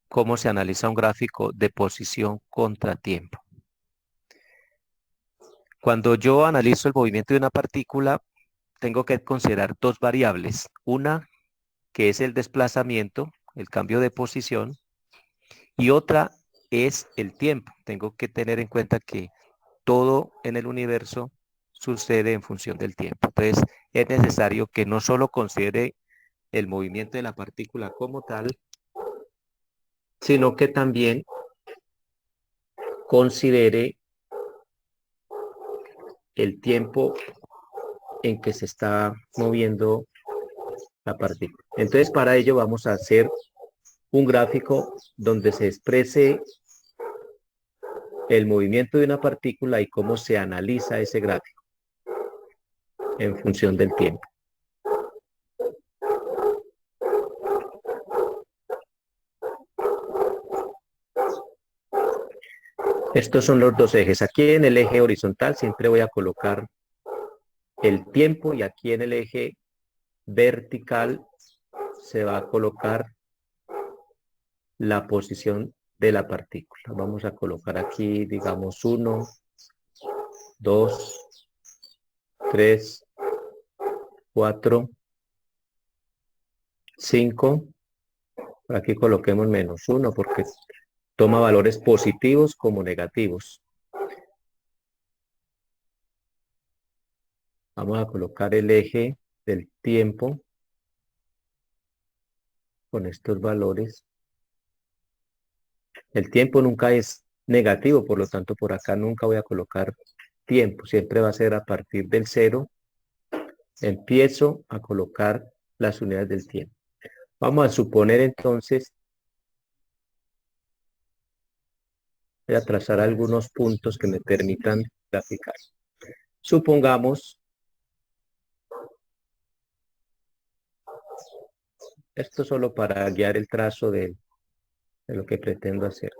cómo se analiza un gráfico de posición contra tiempo. Cuando yo analizo el movimiento de una partícula, tengo que considerar dos variables. Una, que es el desplazamiento, el cambio de posición, y otra es el tiempo. Tengo que tener en cuenta que todo en el universo sucede en función del tiempo. Entonces, es necesario que no solo considere el movimiento de la partícula como tal, sino que también considere el tiempo en que se está moviendo la partícula. Entonces, para ello vamos a hacer un gráfico donde se exprese el movimiento de una partícula y cómo se analiza ese gráfico en función del tiempo. Estos son los dos ejes. Aquí en el eje horizontal siempre voy a colocar el tiempo y aquí en el eje vertical se va a colocar la posición de la partícula. Vamos a colocar aquí, digamos, 1, 2, 3, 4, 5. Por aquí coloquemos -1 porque toma valores positivos como negativos. Vamos a colocar el eje del tiempo con estos valores. El tiempo nunca es negativo, por lo tanto por acá nunca voy a colocar tiempo, siempre va a ser a partir del 0. Empiezo a colocar las unidades del tiempo. Vamos a suponer entonces, voy a trazar algunos puntos que me permitan graficar. Supongamos, esto solo para guiar el trazo de lo que pretendo hacer.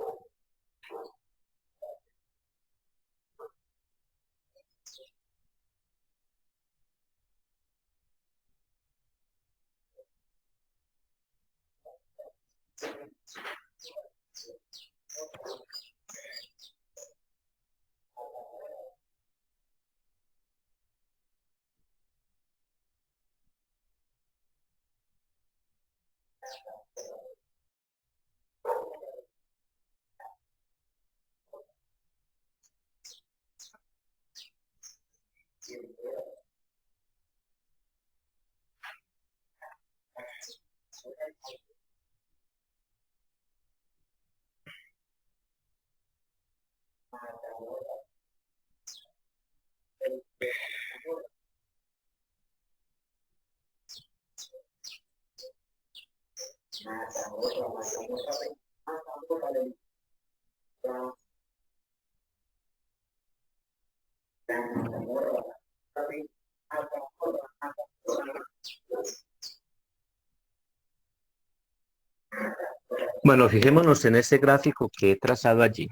Bueno, fijémonos en ese gráfico que he trazado allí.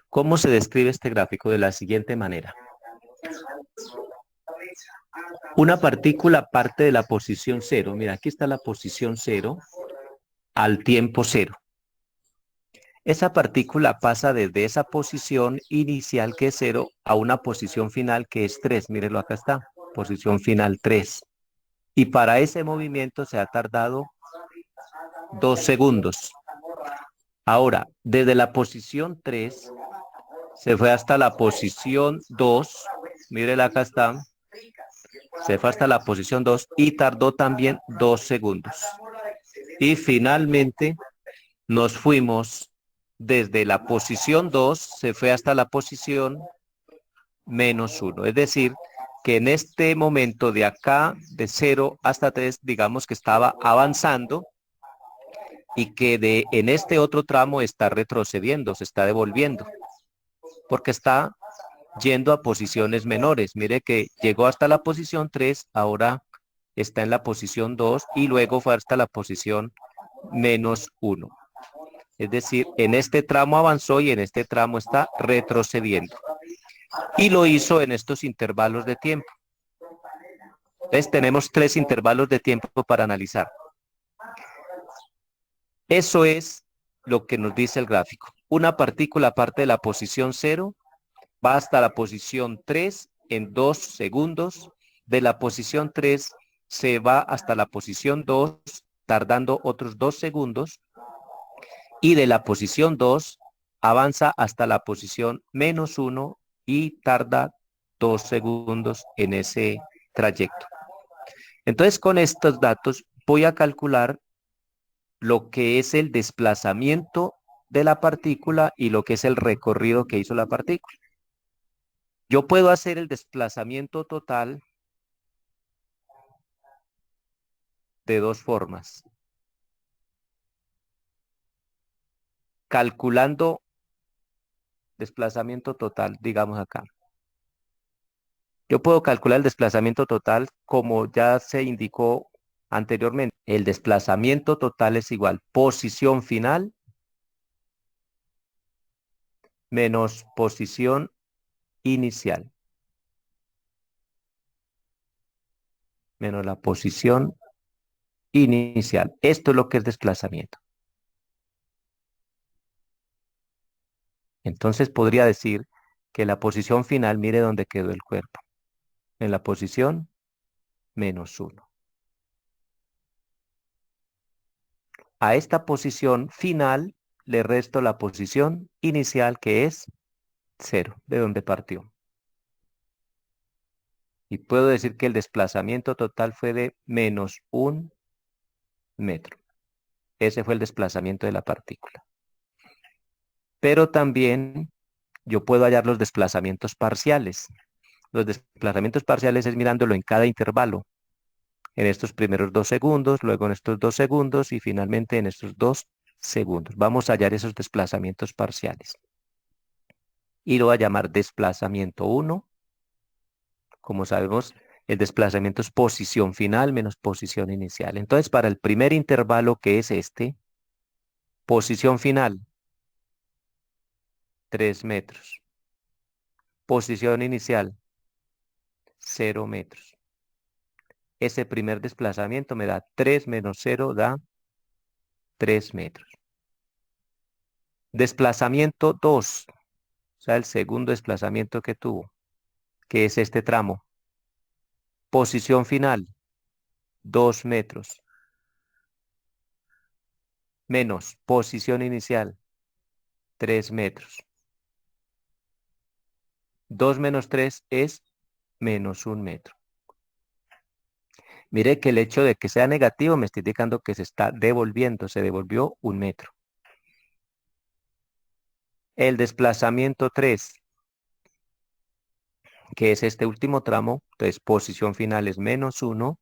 ¿Cómo se describe este gráfico? De la siguiente manera. Una partícula parte de la posición 0. Mira, aquí está la posición 0 al tiempo 0. Esa partícula pasa desde esa posición inicial que es 0 a una posición final que es 3. Mírenlo, acá está. Posición final 3. Y para ese movimiento se ha tardado 2 segundos. Ahora, desde la posición 3 se fue hasta la posición 2. Mírenla, acá está. Se fue hasta la posición 2 y tardó también 2 segundos. Y finalmente nos fuimos desde la posición 2, se fue hasta la posición -1. Es decir, que en este momento de acá, de 0 hasta 3, digamos que estaba avanzando y que en este otro tramo está retrocediendo, se está devolviendo, porque está yendo a posiciones menores. Mire que llegó hasta la posición 3, ahora está en la posición 2 y luego fue hasta la posición -1. Es decir, en este tramo avanzó y en este tramo está retrocediendo. Y lo hizo en estos intervalos de tiempo. Entonces tenemos 3 intervalos de tiempo para analizar. Eso es lo que nos dice el gráfico. Una partícula parte de la posición 0, va hasta la posición 3 en 2 segundos. De la posición 3 se va hasta la posición 2, tardando otros 2 segundos. Y de la posición 2 avanza hasta la posición -1 y tarda 2 segundos en ese trayecto. Entonces, con estos datos voy a calcular lo que es el desplazamiento de la partícula y lo que es el recorrido que hizo la partícula. Yo puedo hacer el desplazamiento total de dos formas. Calculando desplazamiento total, digamos acá. Yo puedo calcular el desplazamiento total como ya se indicó anteriormente. El desplazamiento total es igual posición final menos posición inicial menos la posición inicial. Esto es lo que es desplazamiento. Entonces podría decir que la posición final, mire dónde quedó el cuerpo. En la posición -1. A esta posición final le resto la posición inicial que es 0, de donde partió. Y puedo decir que el desplazamiento total fue de -1 metro. Ese fue el desplazamiento de la partícula. Pero también yo puedo hallar los desplazamientos parciales. Los desplazamientos parciales es mirándolo en cada intervalo. En estos primeros 2 segundos, luego en estos 2 segundos y finalmente en estos 2 segundos. Vamos a hallar esos desplazamientos parciales. Y lo voy a llamar desplazamiento 1. Como sabemos, el desplazamiento es posición final menos posición inicial. Entonces, para el primer intervalo, que es este, posición final, 3 metros. Posición inicial, 0 metros. Ese primer desplazamiento me da 3 menos 0, da 3 metros. Desplazamiento 2, o sea, el segundo desplazamiento que tuvo, que es este tramo. Posición final, 2 metros. Menos posición inicial, 3 metros. 2 menos 3 es -1 metro. Mire que el hecho de que sea negativo me está indicando que se está devolviendo, se devolvió 1 metro. El desplazamiento 3, que es este último tramo, entonces posición final es -1,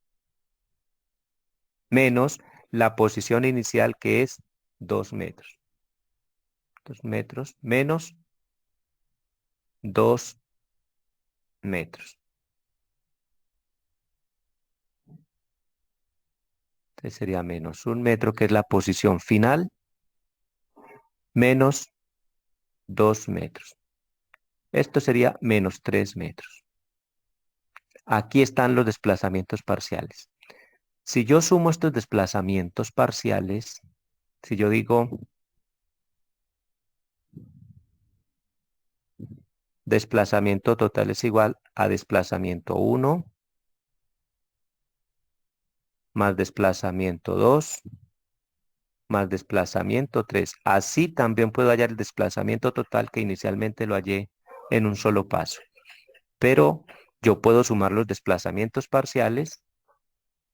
menos la posición inicial que es 2 metros. 2 metros menos 2 metros. Entonces sería -1 metro, que es la posición final, menos 2 metros. Esto sería -3 metros. Aquí están los desplazamientos parciales. Si yo sumo estos desplazamientos parciales, si yo digo desplazamiento total es igual a desplazamiento 1 más desplazamiento 2 más desplazamiento 3. Así también puedo hallar el desplazamiento total que inicialmente lo hallé en un solo paso. Pero yo puedo sumar los desplazamientos parciales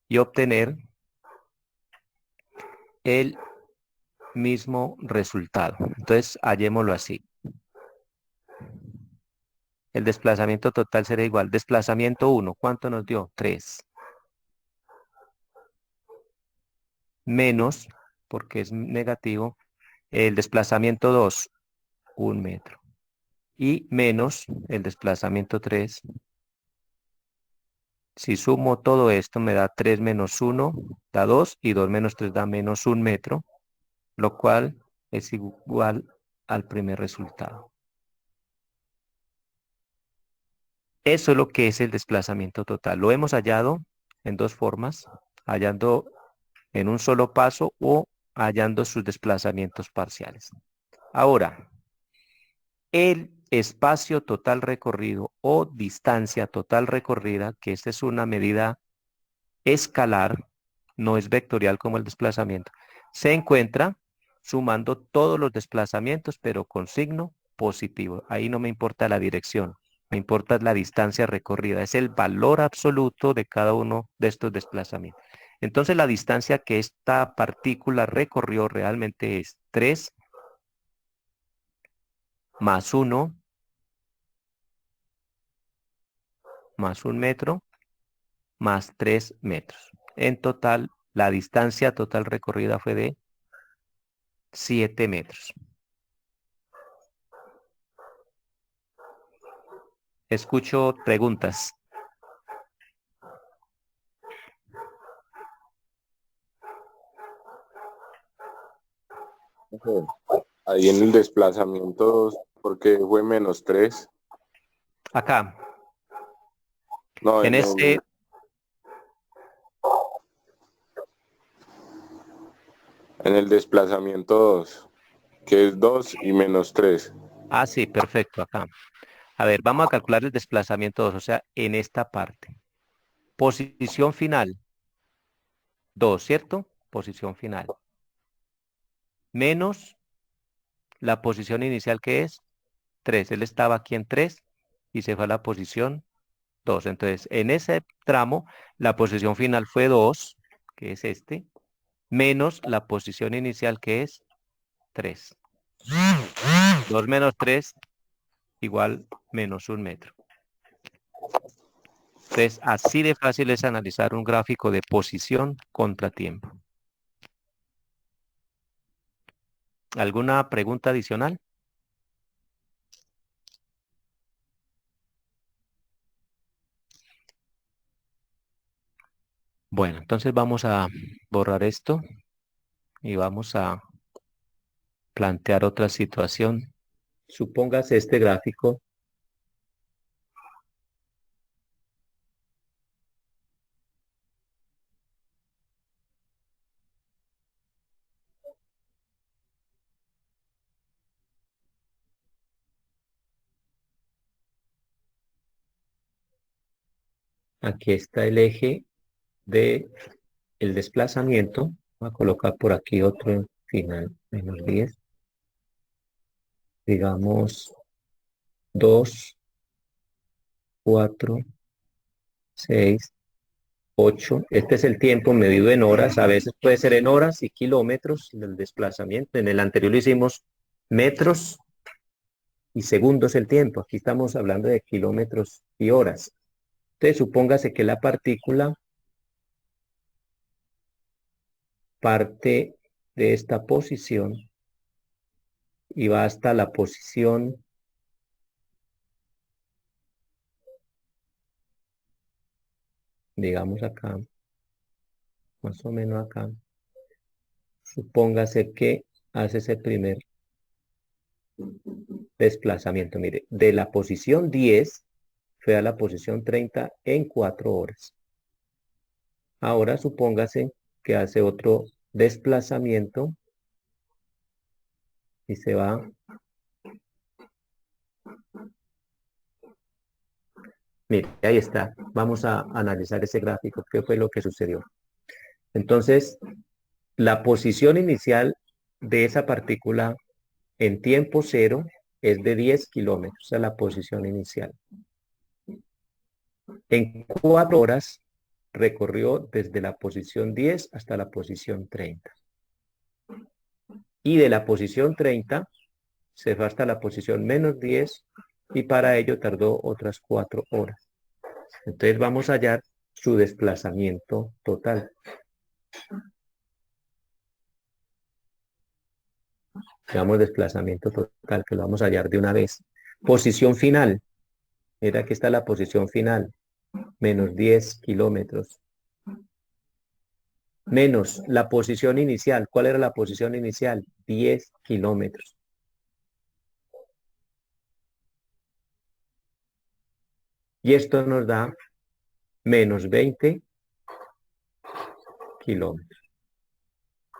y obtener el mismo resultado. Entonces, hallémoslo así. El desplazamiento total será igual. Desplazamiento 1, ¿cuánto nos dio? 3. Menos, porque es negativo, el desplazamiento 2, 1 metro. Y menos el desplazamiento 3. Si sumo todo esto me da 3 menos 1, da 2, y 2 menos 3 da -1 metro, lo cual es igual al primer resultado. Eso es lo que es el desplazamiento total. Lo hemos hallado en dos formas, hallando en un solo paso o hallando sus desplazamientos parciales. Ahora, el espacio total recorrido o distancia total recorrida, que esta es una medida escalar, no es vectorial como el desplazamiento, se encuentra sumando todos los desplazamientos, pero con signo positivo. Ahí no me importa la dirección, me importa la distancia recorrida, es el valor absoluto de cada uno de estos desplazamientos. Entonces la distancia que esta partícula recorrió realmente es 3 más 1 más 1 metro más 3 metros. En total, la distancia total recorrida fue de 7 metros. Escucho preguntas. Ujú. Ahí en el desplazamiento, porque fue -3. Acá, No, en este, en el desplazamiento 2, que es 2 y -3. sí, perfecto, acá. A ver, vamos a calcular el desplazamiento 2, o sea, en esta parte. Posición final, 2, ¿cierto? Posición final. Menos la posición inicial que es 3. Él estaba aquí en 3 y se fue a la posición 2. Entonces, en ese tramo, la posición final fue 2, que es este, menos la posición inicial que es 3. 2 menos 3 igual menos 1 metro. Entonces, así de fácil es analizar un gráfico de posición contra tiempo. ¿Alguna pregunta adicional? Bueno, entonces vamos a borrar esto y vamos a plantear otra situación. Supóngase este gráfico. Aquí está el eje de el desplazamiento. Voy a colocar por aquí otro final, -10. Digamos 2, 4, 6, 8. Este es el tiempo medido en horas. A veces puede ser en horas y kilómetros del desplazamiento. En el anterior lo hicimos metros y segundos el tiempo. Aquí estamos hablando de kilómetros y horas. Entonces, supóngase que la partícula parte de esta posición y va hasta la posición, digamos acá, más o menos acá. Supóngase que hace ese primer desplazamiento. Mire, de la posición 10 fue a la posición 30 en 4 horas. Ahora supóngase que hace otro desplazamiento y se va. Mire, ahí está. Vamos a analizar ese gráfico. ¿Qué fue lo que sucedió? Entonces, la posición inicial de esa partícula en tiempo cero es de 10 kilómetros, esa es la posición inicial. En 4 horas recorrió desde la posición 10 hasta la posición 30. Y de la posición 30 se fue hasta la posición -10 y para ello tardó otras 4 horas. Entonces vamos a hallar su desplazamiento total. Digamos desplazamiento total, que lo vamos a hallar de una vez. Posición final. Mira, aquí está la posición final. -10 kilómetros. Menos la posición inicial. ¿Cuál era la posición inicial? 10 kilómetros. Y esto nos da -20 kilómetros.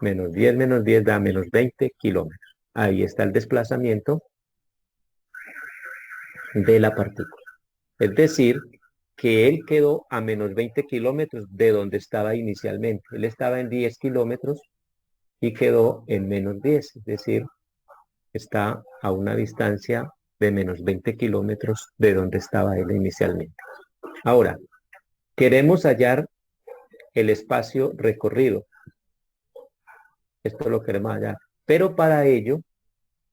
menos 10 da menos 20 kilómetros. Ahí está el desplazamiento de la partícula. Es decir, que él quedó a menos 20 kilómetros de donde estaba inicialmente. Él estaba en 10 kilómetros y quedó en menos 10, es decir, está a una distancia de menos 20 kilómetros de donde estaba él inicialmente. Ahora, queremos hallar el espacio recorrido. Esto lo queremos hallar. Pero para ello,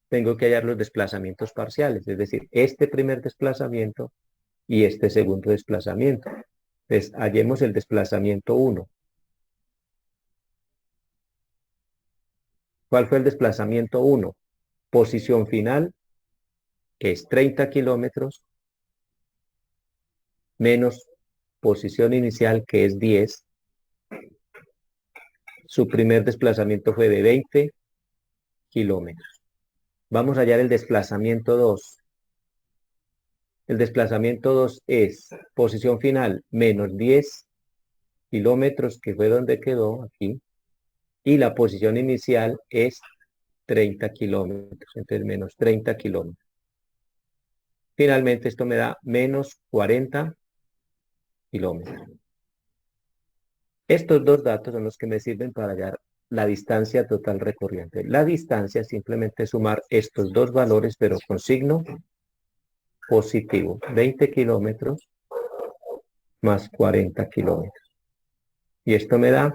tengo que hallar los desplazamientos parciales, es decir, este primer desplazamiento y este segundo desplazamiento. Entonces, hallemos el desplazamiento 1. ¿Cuál fue el desplazamiento 1? Posición final, que es 30 kilómetros, menos posición inicial, que es 10. Su primer desplazamiento fue de 20 kilómetros. Vamos a hallar el desplazamiento 2. El desplazamiento 2 es posición final menos 10 kilómetros, que fue donde quedó aquí, y la posición inicial es 30 kilómetros, entonces menos 30 kilómetros. Finalmente esto me da menos 40 kilómetros. Estos dos datos son los que me sirven para hallar la distancia total recorriente. La distancia es simplemente sumar estos dos valores, pero con signo positivo. 20 kilómetros más 40 kilómetros. Y esto me da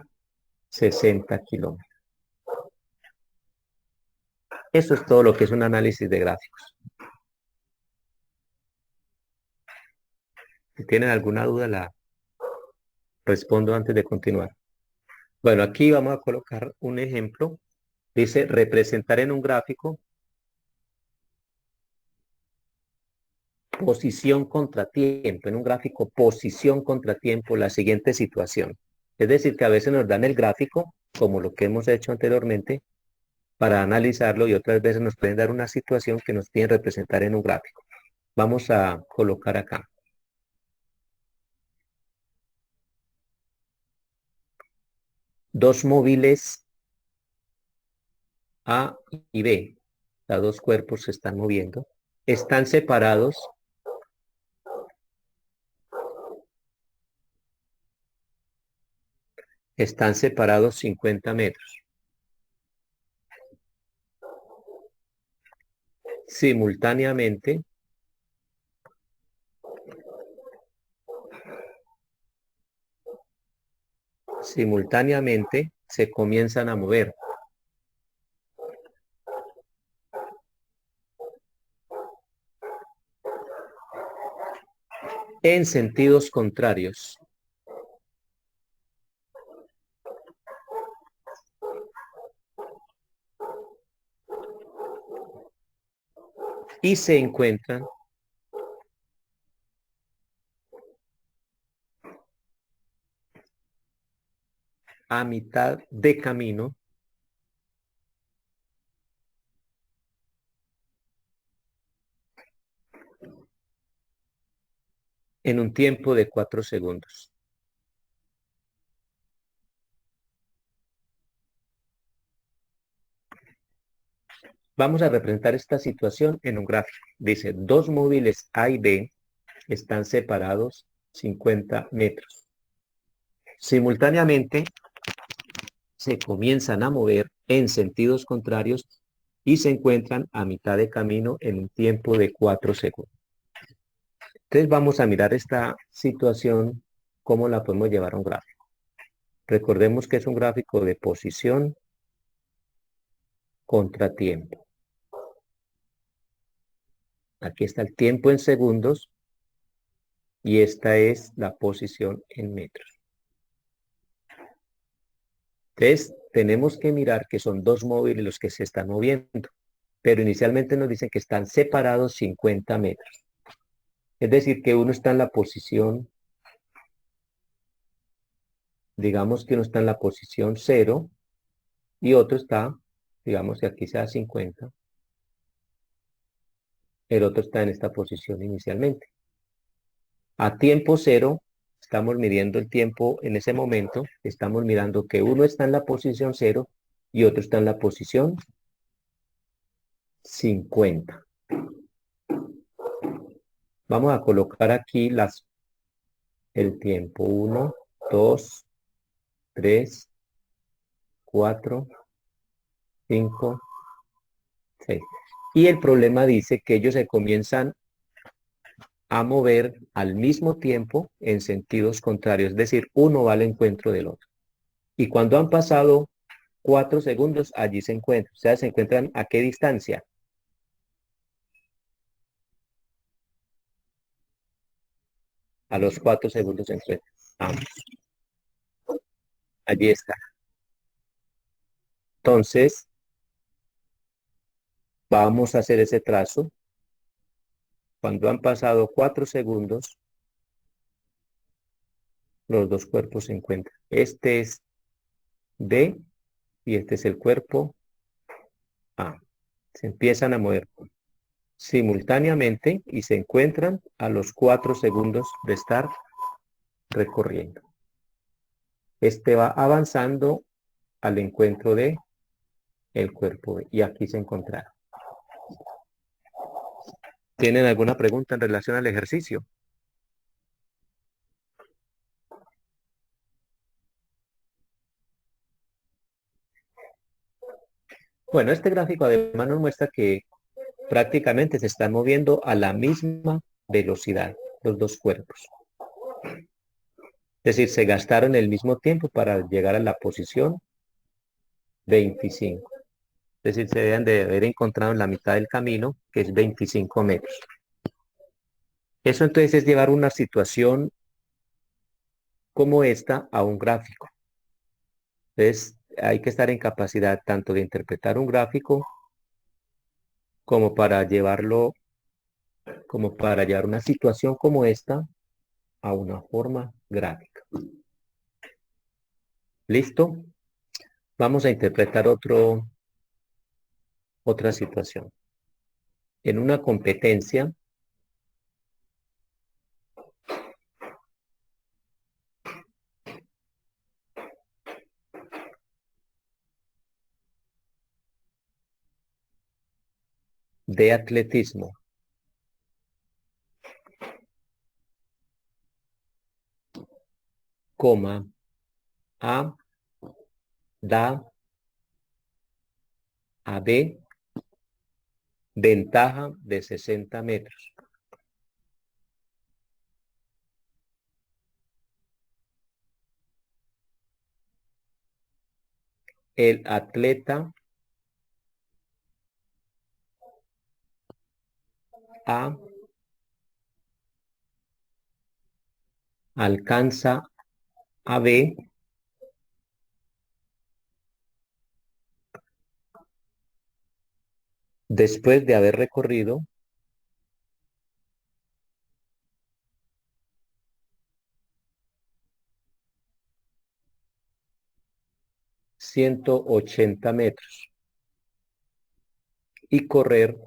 60 kilómetros. Eso es todo lo que es un análisis de gráficos. Si tienen alguna duda, la respondo antes de continuar. Bueno, aquí vamos a colocar un ejemplo. Dice representar en un gráfico posición contratiempo, en un gráfico posición contratiempo, la siguiente situación. Es decir, que a veces nos dan el gráfico, como lo que hemos hecho anteriormente, para analizarlo, y otras veces nos pueden dar una situación que nos piden representar en un gráfico. Vamos a colocar acá. Dos móviles A y B, los dos cuerpos se están moviendo, están separados están separados 50 metros. Simultáneamente, se comienzan a mover. En sentidos contrarios. Y se encuentran a mitad de camino en un tiempo de 4 segundos. Vamos a representar esta situación en un gráfico. Dice, dos móviles A y B están separados 50 metros. Simultáneamente, se comienzan a mover en sentidos contrarios y se encuentran a mitad de camino en un tiempo de 4 segundos. Entonces vamos a mirar esta situación, cómo la podemos llevar a un gráfico. Recordemos que es un gráfico de posición contra tiempo. Aquí está el tiempo en segundos y esta es la posición en metros. Entonces tenemos que mirar que son dos móviles los que se están moviendo, pero inicialmente nos dicen que están separados 50 metros. Es decir, que uno está en la posición, digamos que uno está en la posición 0 y otro está, digamos que aquí sea 50, el otro está en esta posición inicialmente. A tiempo 0, estamos midiendo el tiempo en ese momento, estamos mirando que uno está en la posición 0 y otro está en la posición 50. Vamos a colocar aquí el tiempo. 1, 2, 3, 4, 5, 6. Y el problema dice que ellos se comienzan a mover al mismo tiempo en sentidos contrarios, es decir, uno va al encuentro del otro. Y cuando han pasado 4 segundos, allí se encuentran. O sea, ¿se encuentran a qué distancia? A los 4 segundos se encuentran. Ambos. Allí está. Entonces, vamos a hacer ese trazo. Cuando han pasado 4 segundos, los dos cuerpos se encuentran. Este es D y este es el cuerpo A. Se empiezan a mover simultáneamente y se encuentran a los 4 segundos de estar recorriendo. Este va avanzando al encuentro de el cuerpo B y aquí se encontraron. ¿Tienen alguna pregunta en relación al ejercicio? Bueno, este gráfico además nos muestra que prácticamente se están moviendo a la misma velocidad los dos cuerpos. Es decir, se gastaron el mismo tiempo para llegar a la posición 25. Es decir, se deben de haber encontrado en la mitad del camino, que es 25 metros. Eso entonces es llevar una situación como esta a un gráfico. Entonces, hay que estar en capacidad tanto de interpretar un gráfico como para llevarlo, como para llevar una situación como esta a una forma gráfica. ¿Listo? Vamos a interpretar otra situación. En una competencia, de atletismo, coma, A da a B ventaja de 60 metros. El atleta A alcanza a B después de haber recorrido 180 metros y correr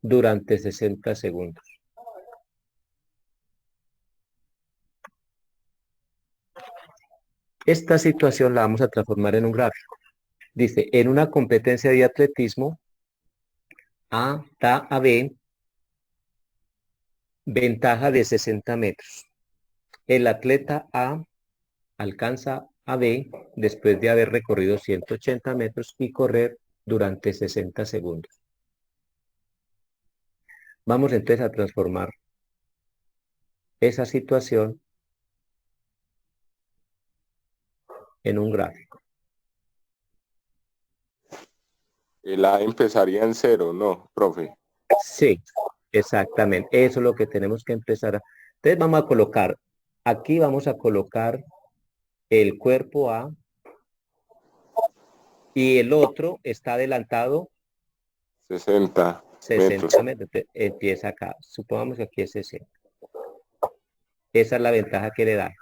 durante 60 segundos. Esta situación la vamos a transformar en un gráfico. Dice, en una competencia de atletismo, A da a B ventaja de 60 metros. El atleta A alcanza a B después de haber recorrido 180 metros y correr durante 60 segundos. Vamos entonces a transformar esa situación en un gráfico. El A empezaría en 0, ¿no, profe? Sí, exactamente. Eso es lo que tenemos que empezar a... Entonces vamos a colocar, aquí vamos a colocar el cuerpo A y el otro está adelantado 60 metros. 60 metros. Empieza acá. Supongamos que aquí es 60. Esa es la ventaja que le da.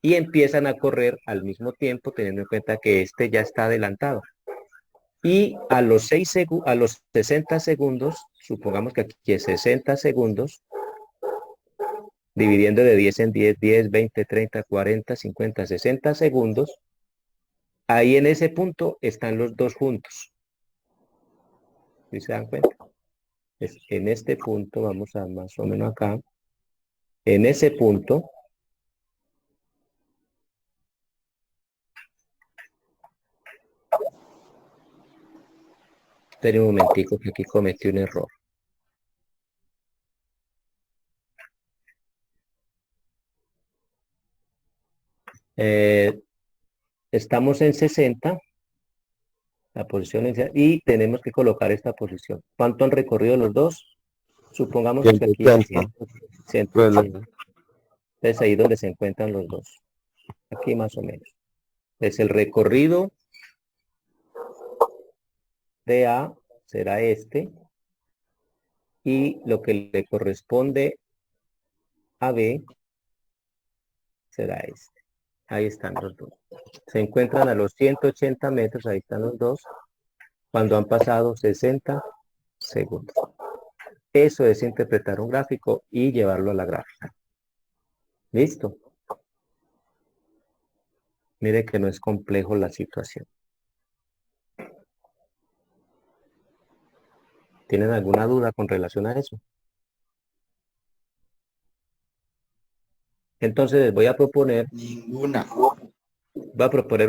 Y empiezan a correr al mismo tiempo, teniendo en cuenta que este ya está adelantado. Y a los 60 segundos, supongamos que aquí es 60 segundos, dividiendo de 10 en 10, 10, 20, 30, 40, 50, 60 segundos. Ahí en ese punto están los dos juntos. ¿Sí se dan cuenta? En este punto, vamos a más o menos acá. En ese punto, espere un momentico que aquí cometí un error. Eh, Estamos en 60, la posición inicial, y tenemos que colocar esta posición. ¿Cuánto han recorrido los dos? Supongamos que aquí es 180. 100, Pues 180. Entonces ahí es donde se encuentran los dos. Aquí más o menos. Es el recorrido de A será este, y lo que le corresponde a B será este. Ahí están los dos. Se encuentran a los 180 metros, ahí están los dos, cuando han pasado 60 segundos. Eso es interpretar un gráfico y llevarlo a la gráfica. ¿Listo? Mire que no es complejo la situación. ¿Tienen alguna duda con relación a eso? Entonces les voy a proponer, Ninguna.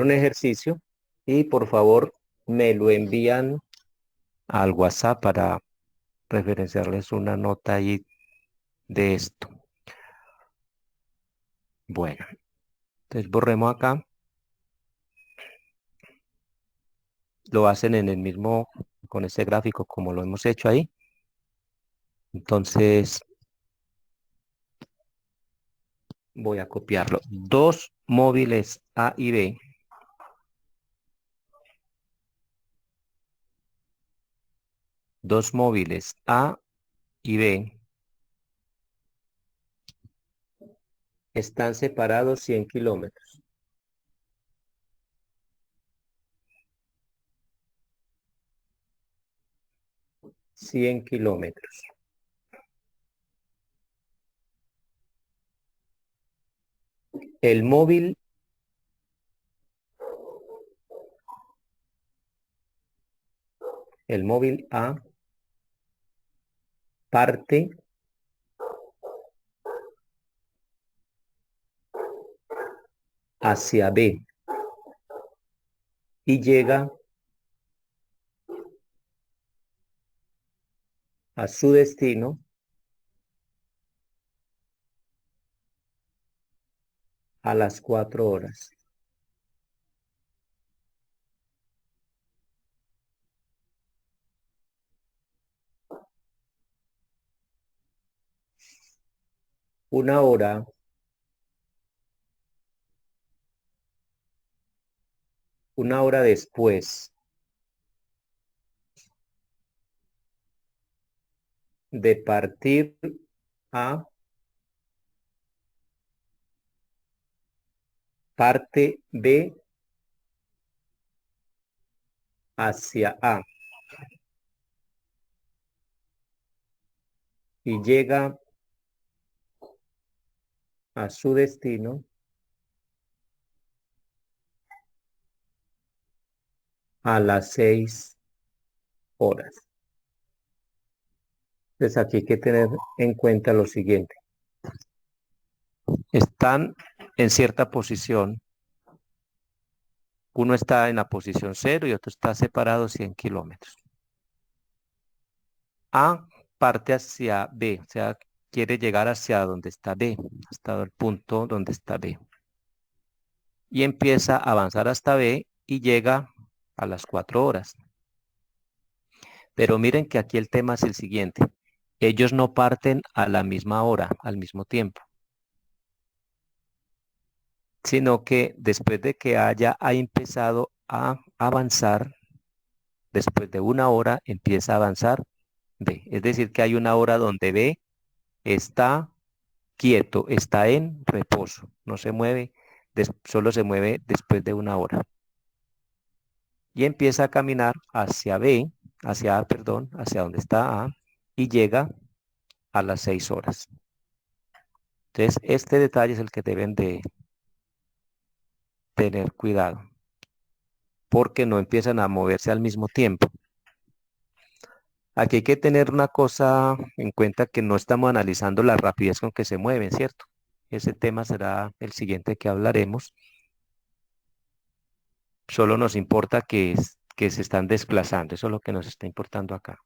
un ejercicio y por favor me lo envían al WhatsApp para referenciarles una nota ahí de esto. Bueno, entonces borremos acá. Lo hacen en el mismo, con ese gráfico como lo hemos hecho ahí. Entonces voy a copiarlo. Dos móviles A y B. Dos móviles A y B están separados 100 kilómetros. Cien kilómetros. El móvil A parte hacia B y llega a su destino a las 4 horas. Una hora después de partir A, parte B hacia A y llega a su destino a las 6 horas. Entonces aquí hay que tener en cuenta lo siguiente. Están en cierta posición. Uno está en la posición 0 y otro está separado 100 kilómetros. A parte hacia B, o sea, quiere llegar hacia donde está B, hasta el punto donde está B. Y empieza a avanzar hasta B y llega a las 4 horas. Pero miren que aquí el tema es el siguiente. Ellos no parten a la misma hora, al mismo tiempo, sino que después de que ha empezado a avanzar, después de una hora empieza a avanzar B. Es decir, que hay una hora donde B está quieto, está en reposo, no se mueve, solo se mueve después de una hora. Y empieza a caminar hacia B, hacia A, perdón, hacia donde está A, y llega a las 6 horas. Entonces Entonces, este detalle es el que deben de tener cuidado, porque no empiezan a moverse al mismo tiempo. Aquí hay que tener una cosa en cuenta, que no estamos analizando la rapidez con que se mueven, ¿cierto? Ese tema será el siguiente que hablaremos. Solo nos importa que se están desplazando, eso es lo que nos está importando acá.